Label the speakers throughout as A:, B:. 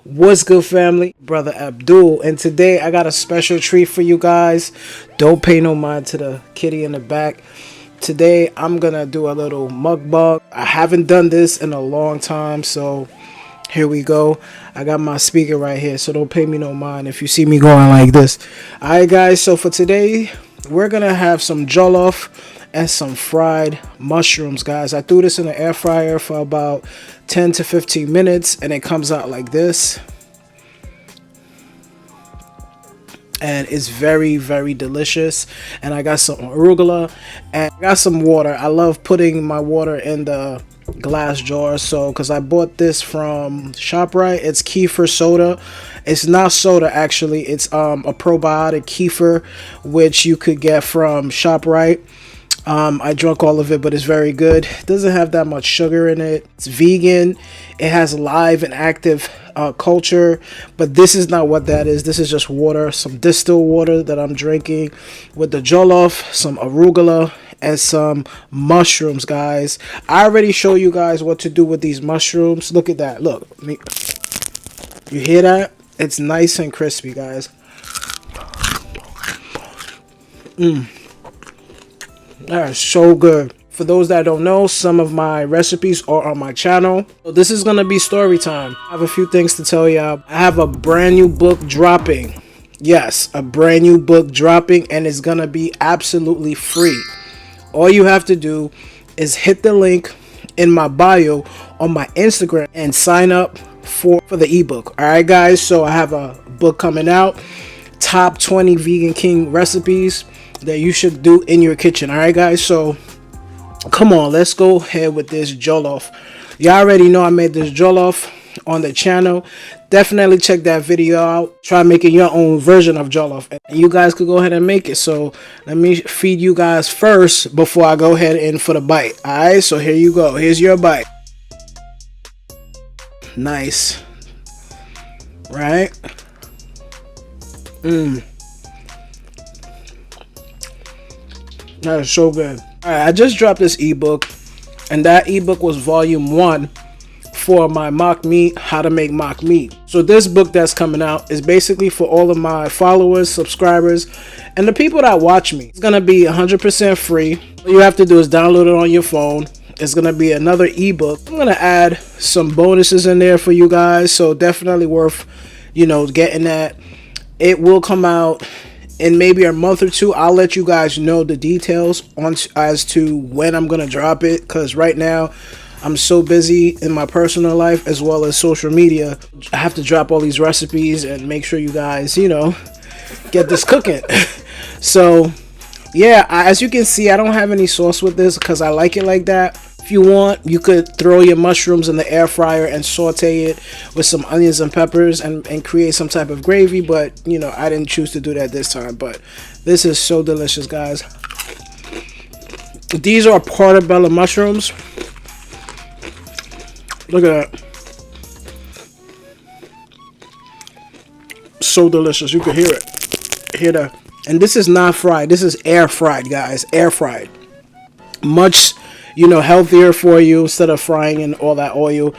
A: What's good, family? Brother Abdul, and today I got a special treat for you guys. Don't pay no mind to the kitty in the back. Today I'm gonna do a little mukbang. I haven't done this in a long time, so here we go. I got my speaker right here, so don't pay me no mind if you see me going like this. Alright guys, so for today we're gonna have some jollof and some fried mushrooms, guys. I threw this in the air fryer for about 10 to 15 minutes and it comes out like this, and it's very delicious. And I got some arugula and I got some water. I love putting my water in the glass jar, so because I bought this from ShopRite. It's kefir soda. It's not soda, actually. It's a probiotic kefir, which you could get from ShopRite. I drank all of it, but it's very good. It doesn't have that much sugar in it. It's vegan. It has live and active culture, but this is not what that is. This is just water, some distilled water that I'm drinking with the jollof, some arugula, and some mushrooms, guys. I already show you guys what to do with these mushrooms. Look at that. Look, you hear that? It's nice and crispy, guys. That is so good. For those that don't know, some of my recipes are on my channel. So this is gonna be story time. I have a few things to tell y'all. I have a brand new book dropping. Yes, a brand new book dropping, and it's gonna be absolutely free. All you have to do is hit the link in my bio on my Instagram and sign up for the ebook. Alright guys, so I have a book coming out. Top 20 Vegan King recipes that you should do in your kitchen. Alright guys, so come on, let's go ahead with this jollof. Y'all already know I made this jollof on the channel. Definitely check that video out. Try making your own version of jollof, and you guys could go ahead and make it. So let me feed you guys first before I go ahead and for the bite. Alright, so here you go. Here's your bite. Nice. Right? That is so good. Alright, I just dropped this ebook, and that ebook was volume 1 for my mock meat, how to make mock meat. So this book that's coming out is basically for all of my followers, subscribers, and the people that watch me. It's gonna be 100% free. All you have to do is download it on your phone. It's gonna be another ebook. I'm gonna add some bonuses in there for you guys, so definitely worth, getting that. It will come out in maybe a month or two. I'll let you guys know the details as to when I'm gonna drop it, because right now I'm so busy in my personal life as well as social media. I have to drop all these recipes and make sure you guys, get this cooking. So yeah, as you can see, I don't have any sauce with this because I like it like that. If you want, you could throw your mushrooms in the air fryer and saute it with some onions and peppers and create some type of gravy, but I didn't choose to do that this time. But this is so delicious, guys. These are portobello mushrooms. Look at that. So delicious. You can hear it. Hear that. And this is not fried. This is air fried, guys. Air fried. Much healthier for you instead of frying in all that oil.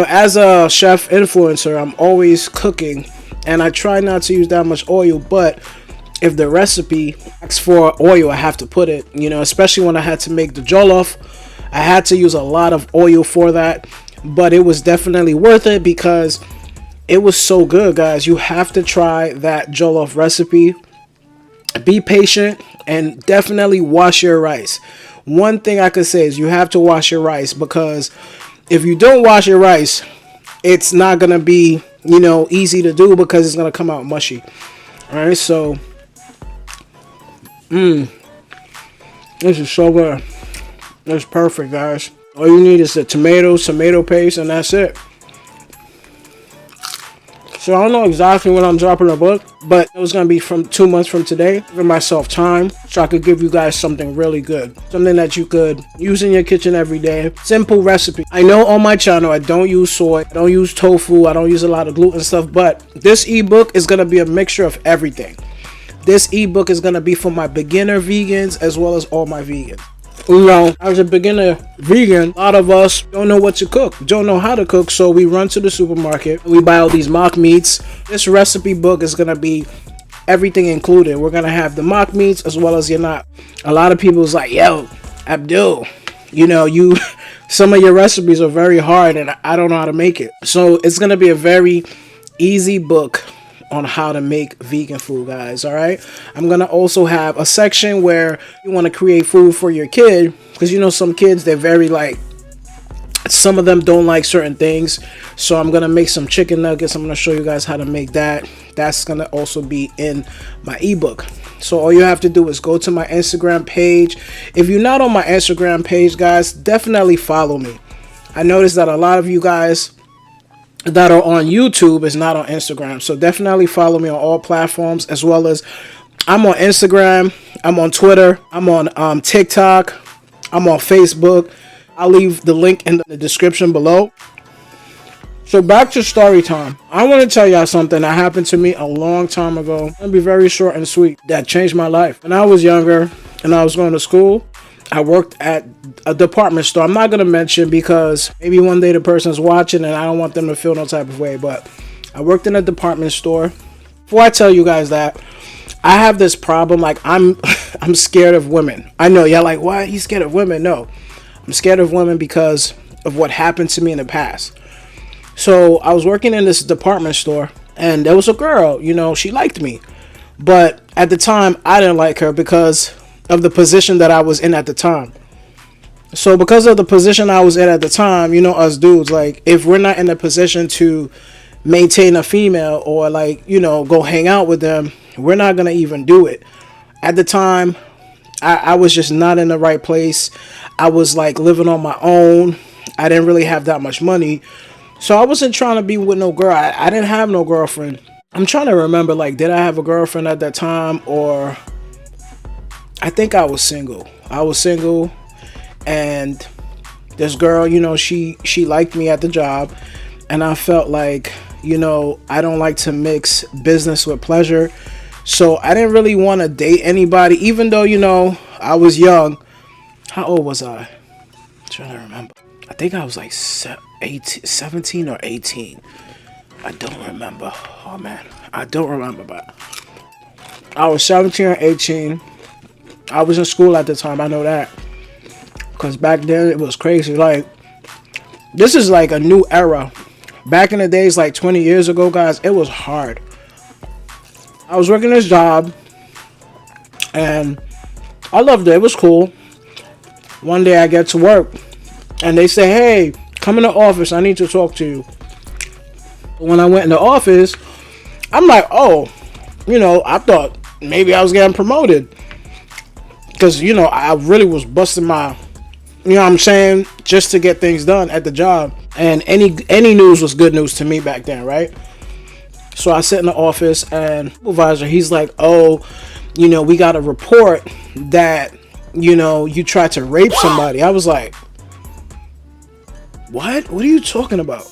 A: As a chef influencer, I'm always cooking and I try not to use that much oil, but if the recipe asks for oil, I have to put it, especially when I had to make the jollof. I had to use a lot of oil for that, but it was definitely worth it because it was so good, guys. You have to try that jollof recipe. Be patient and definitely wash your rice. One thing I could say is you have to wash your rice, because if you don't wash your rice, it's not going to be, easy to do because it's going to come out mushy. Alright, so this is so good. It's perfect, guys. All you need is the tomato paste, and that's it. So I don't know exactly when I'm dropping the book, but it was going to be from 2 months from today. Giving myself time so I could give you guys something really good. Something that you could use in your kitchen every day. Simple recipe. I know on my channel I don't use soy, I don't use tofu, I don't use a lot of gluten stuff, but this ebook is going to be a mixture of everything. This ebook is going to be for my beginner vegans as well as all my vegans. You know, as a beginner vegan, a lot of us don't know what to cook, don't know how to cook, so we run to the supermarket, we buy all these mock meats. This recipe book is gonna be everything included. We're gonna have the mock meats as well as your not. A lot of people's like, yo, Abdul, you know, some of your recipes are very hard and I don't know how to make it. So it's gonna be a very easy book on how to make vegan food, guys. All right, I'm gonna also have a section where you want to create food for your kid, because you know some kids, they're very like, some of them don't like certain things. So I'm gonna make some chicken nuggets. I'm gonna show you guys how to make that. That's gonna also be in my ebook. So all you have to do is go to my Instagram page. If you're not on my Instagram page, guys, definitely follow me. I noticed that a lot of you guys that are on YouTube is not on Instagram, so definitely follow me on all platforms, as well as I'm on Instagram, I'm on Twitter, I'm on TikTok, I'm on Facebook. I'll leave the link in the description below. So back to story time. I want to tell y'all something that happened to me a long time ago. It'll be very short and sweet. That changed my life. When I was younger and I was going to school, I worked at a department store. I'm not going to mention because maybe one day the person's watching and I don't want them to feel no type of way. But I worked in a department store. Before I tell you guys that, I have this problem. Like, I'm scared of women. I know y'all like, why are you scared of women? No, I'm scared of women because of what happened to me in the past. So I was working in this department store and there was a girl, you know, she liked me. But at the time, I didn't like her because of the position that I was in at the time. So because of the position I was in at the time, you know, us dudes, like, if we're not in a position to maintain a female or, like, you know, go hang out with them, we're not gonna even do it. At the time, I was just not in the right place. I was like living on my own. I didn't really have that much money, so I wasn't trying to be with no girl. I didn't have no girlfriend. I'm trying to remember, like, did I have a girlfriend at that time? Or I think I was single. I was single, and this girl, you know, she liked me at the job, and I felt like, you know, I don't like to mix business with pleasure. So I didn't really want to date anybody, even though, you know, I was young. How old was I? I'm trying to remember. I think I was like 17 or 18. I don't remember. Oh man, I don't remember, but I was 17 or 18. I was in school at the time, I know that. Because back then it was crazy. Like, this is like a new era. Back in the days, like 20 years ago, guys, it was hard. I was working this job and I loved it. It was cool. One day I get to work and they say, hey, come in the office. I need to talk to you. When I went in the office, I'm like, oh, you know, I thought maybe I was getting promoted. Because, you know, I really was busting my, you know what I'm saying, just to get things done at the job. And any news was good news to me back then, right? So I sit in the office and supervisor, he's like, oh, you know, we got a report that, you know, you tried to rape somebody. I was like, what? What are you talking about?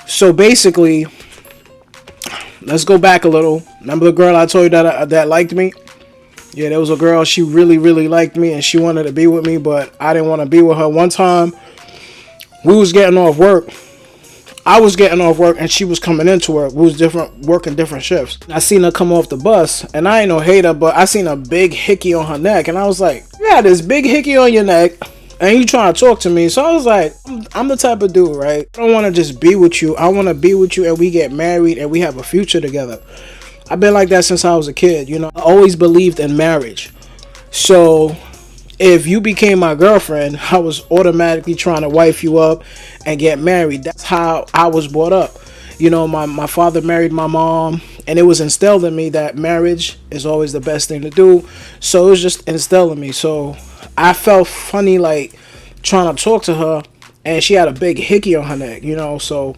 A: So basically, let's go back a little. Remember the girl I told you that liked me? Yeah, there was a girl, she really liked me and she wanted to be with me, but I didn't want to be with her. One time, we was getting off work. I was getting off work and she was coming into work. We was working different shifts. I seen her come off the bus and I ain't no hater, but I seen a big hickey on her neck and I was like, you got this big hickey on your neck and you trying to talk to me. So I was like, I'm the type of dude, right? I don't want to just be with you. I want to be with you and we get married and we have a future together. I've been like that since I was a kid, you know. I always believed in marriage. So if you became my girlfriend, I was automatically trying to wife you up and get married. That's how I was brought up. You know, my father married my mom, and it was instilled in me that marriage is always the best thing to do. So it was just instilled in me. So I felt funny, like, trying to talk to her, and she had a big hickey on her neck, you know. So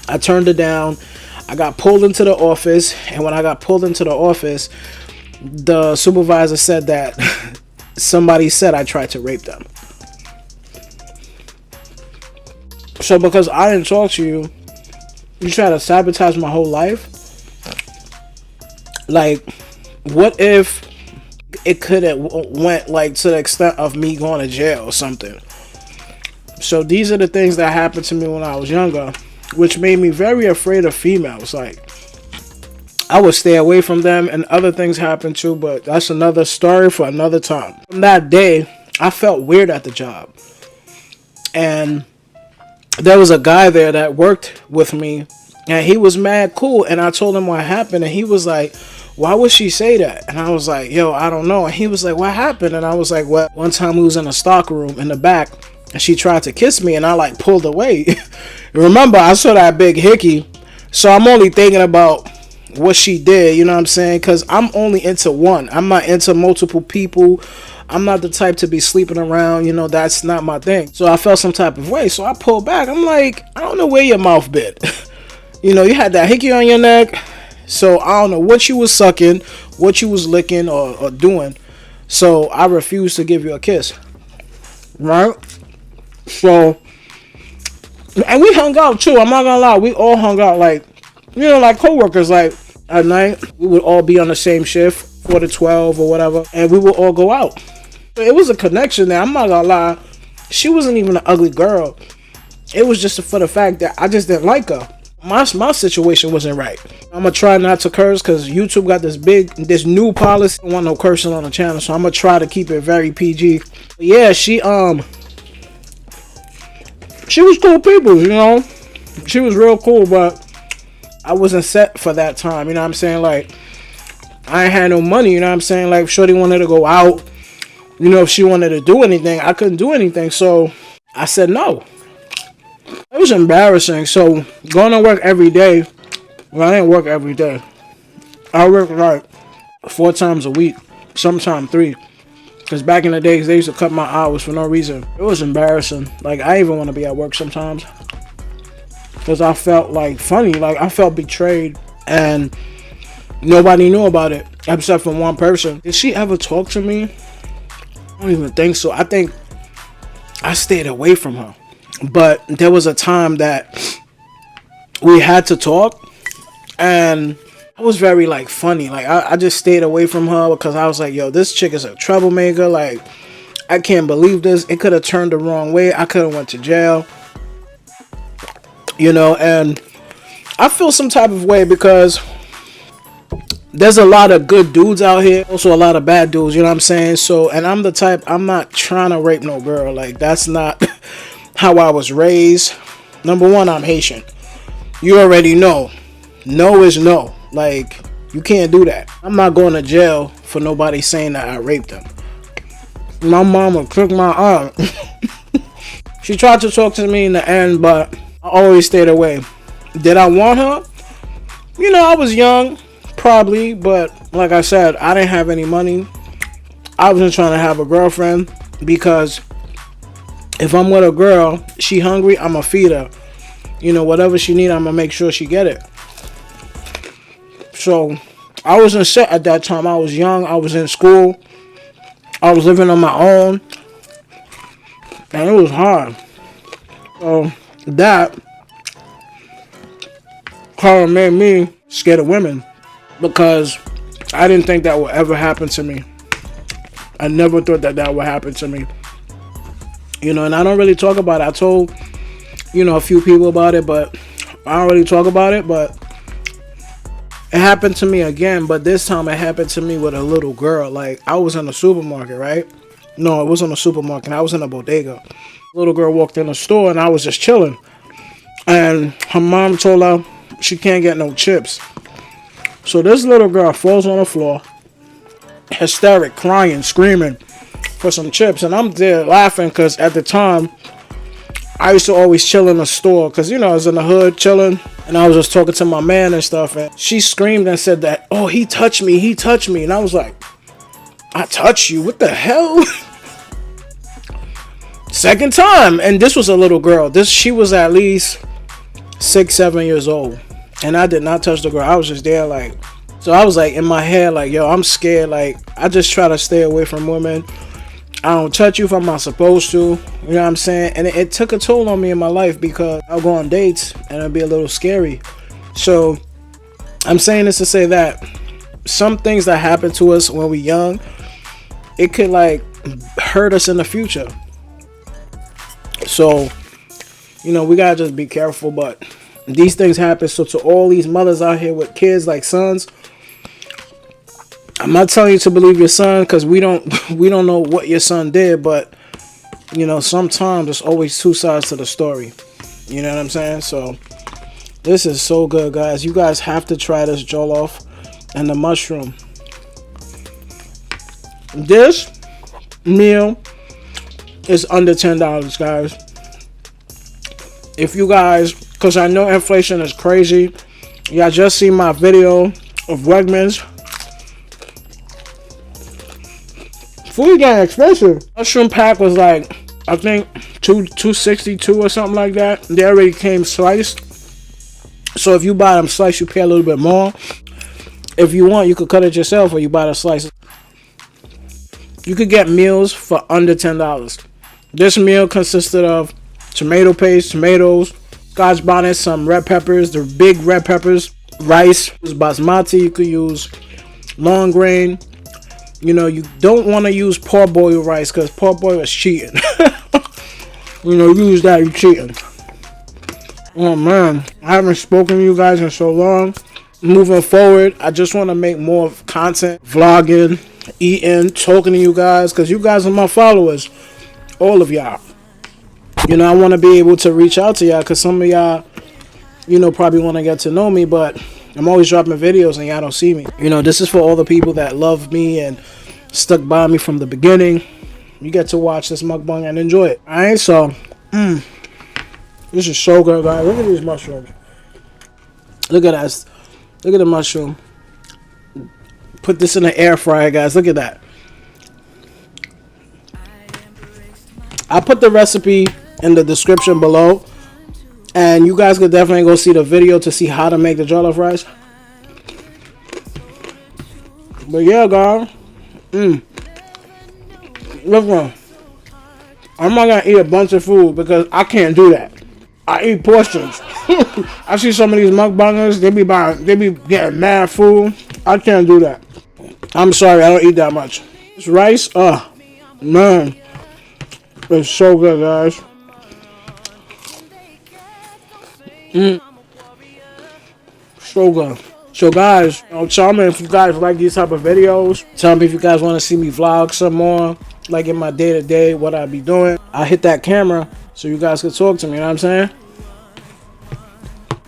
A: I turned her down. I got pulled into the office, and when I got pulled into the office, the supervisor said that somebody said I tried to rape them. So because I didn't talk to you, you try to sabotage my whole life? Like, what if it could have went like to the extent of me going to jail or something. So these are the things that happened to me when I was younger, which made me very afraid of females. Like, I would stay away from them, and other things happened too, but that's another story for another time. From that day, I felt weird at the job. And there was a guy there that worked with me, and he was mad cool, and I told him what happened, and he was like, why would she say that? And I was like, yo, I don't know. And he was like, what happened? And I was like, well, one time we was in a stock room in the back, and she tried to kiss me, and I like pulled away. Remember, I saw that big hickey, so I'm only thinking about what she did, you know what I'm saying? Because I'm only into one. I'm not into multiple people. I'm not the type to be sleeping around, you know, that's not my thing. So I felt some type of way, so I pulled back. I'm like, I don't know where your mouth bit. You know, you had that hickey on your neck, so I don't know what you was sucking, what you was licking or doing. So I refused to give you a kiss, right? So, and we hung out too, I'm not gonna lie, we all hung out, like, you know, like co-workers. Like, at night, we would all be on the same shift, 4 to 12 or whatever, and we would all go out. It was a connection there, I'm not gonna lie. She wasn't even an ugly girl. It was just for the fact that I just didn't like her. My situation wasn't right. I'm gonna try not to curse, because YouTube got this new policy. I don't want no cursing on the channel, so I'm gonna try to keep it very PG. But yeah, she was cool people, you know. She was real cool, but I wasn't set for that time, you know what I'm saying? Like, I ain't had no money, you know what I'm saying? Like, if shorty wanted to go out, you know, if she wanted to do anything, I couldn't do anything, so I said no. It was embarrassing. So going to work every day, well, I didn't work every day. I worked like 4 times a week, sometimes 3. Because back in the days, they used to cut my hours for no reason. It was embarrassing. Like, I even want to be at work sometimes, because I felt like funny, like I felt betrayed, and nobody knew about it except for one person. Did she ever talk to me? I don't even think so. I think I stayed away from her. But there was a time that we had to talk, and I was very like funny. Like, I just stayed away from her because I was like, yo, this chick is a troublemaker. Like, I can't believe this. It could have turned the wrong way. I could have went to jail. You know, and I feel some type of way because there's a lot of good dudes out here, also a lot of bad dudes, you know what I'm saying? So, and I'm the type, I'm not trying to rape no girl. Like, that's not how I was raised. Number one, I'm Haitian. You already know. No is no. Like, you can't do that. I'm not going to jail for nobody saying that I raped them. My mama took my arm. She tried to talk to me in the end, but I always stayed away. Did I want her? You know, I was young, probably, but like I said, I didn't have any money. I wasn't trying to have a girlfriend, because if I'm with a girl, she hungry, I'ma feed her. You know, whatever she need, I'ma make sure she get it. So, I wasn't set at that time. I was young, I was in school, I was living on my own, and it was hard. So, that kind of made me scared of women, because I didn't think that would ever happen to me. I never thought that that would happen to me. You know, and I don't really talk about it. I told, you know, a few people about it, but I don't really talk about it. But it happened to me again, but this time it happened to me with a little girl. Like, I was in a supermarket, right? No, it wasn't a supermarket. I was in a bodega. Little girl walked in the store, and I was just chilling. And her mom told her she can't get no chips. So this little girl falls on the floor, hysteric, crying, screaming for some chips. And I'm there laughing, because at the time, I used to always chill in the store, because, you know, I was in the hood chilling, and I was just talking to my man and stuff. And she screamed and said that, oh, he touched me, he touched me. And I was like, I touched you? What the hell? Second time. And this was a little girl. She was at least 6-7 years old, and I did not touch the girl. I was just there, like, so I was like in my head, like, yo, I'm scared. Like, I just try to stay away from women. I don't touch you if I'm not supposed to, you know what I'm saying? And it took a toll on me in my life, because I'll go on dates and it'll be a little scary. So I'm saying this to say that some things that happen to us when we're young, it could like hurt us in the future. So, you know, we gotta just be careful. But these things happen. So to all these mothers out here with kids like sons, I'm not telling you to believe your son, because we don't know what your son did. But you know, sometimes there's always two sides to the story. You know what I'm saying? So this is so good, guys. You guys have to try this jollof and the mushroom. This meal is under $10, guys. If you guys, because I know inflation is crazy. Y'all just seen my video of Wegmans. Food getting expensive. Mushroom pack was like, I think $2.62 or something like that. They already came sliced. So if you buy them sliced, you pay a little bit more. If you want, you could cut it yourself, or you buy the slices. You could get meals for under $10. This meal consisted of tomato paste, tomatoes, scotch bonnet, some red peppers, the big red peppers, rice, basmati. You could use long grain. You know, you don't want to use parboiled rice, because parboiled is cheating. You know, use that, you cheating. Oh man, I haven't spoken to you guys in so long. Moving forward, I just want to make more content, vlogging, eating, talking to you guys, because you guys are my followers, all of y'all. You know, I want to be able to reach out to y'all, because some of y'all, you know, probably want to get to know me, but I'm always dropping videos and y'all don't see me. You know, this is for all the people that love me and stuck by me from the beginning. You get to watch this mukbang and enjoy it. Alright, so this is so good, guys. Look at these mushrooms. Look at that. Look at the mushroom. Put this in the air fryer, guys. Look at that. I put the recipe in the description below, and you guys could definitely go see the video to see how to make the jollof rice. But yeah, guys. Listen, I'm not gonna eat a bunch of food because I can't do that. I eat portions. I see some of these mukbangers, they be getting mad food. I can't do that. I'm sorry, I don't eat that much. This rice, man, it's so good, guys. So good. So guys, tell me if you guys like these type of videos. Tell me if you guys want to see me vlog some more, like in my day-to-day, what I be doing. I hit that camera so you guys can talk to me, you know what I'm saying?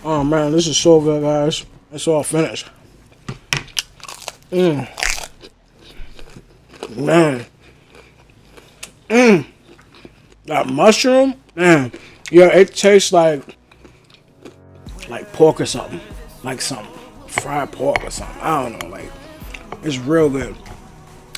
A: Oh man, this is so good, guys. It's all finished. Man. That mushroom, man. Yeah, it tastes like pork or something. Like some fried pork or something. I don't know. Like, it's real good.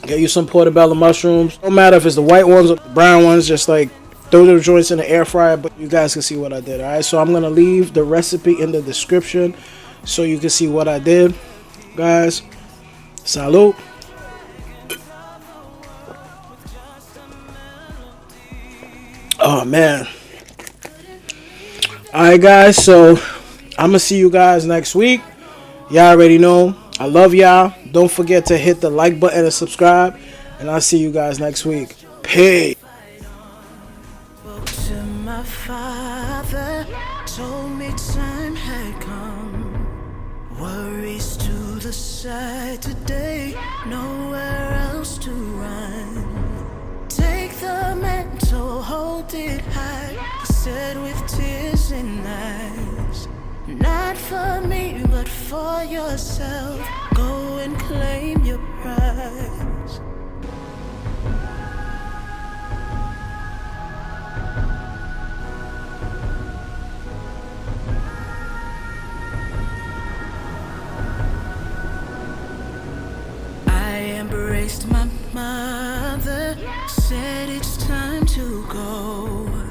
A: Get you some portobello mushrooms. No matter if it's the white ones or the brown ones, just like throw the joints in the air fryer. But you guys can see what I did. Alright, so I'm gonna leave the recipe in the description so you can see what I did. Guys, salud. Oh man. Alright guys, so I'm gonna see you guys next week. Y'all already know I love y'all. Don't forget to hit the like button and subscribe, and I'll see you guys next week. Peace. My father told me time had come. Worries to the side today, nowhere else to run. Take the mantle, hold it high, he said with tears in eyes. Not for me, but for yourself. Go and claim your prize. I embraced my mother, said it's time to go.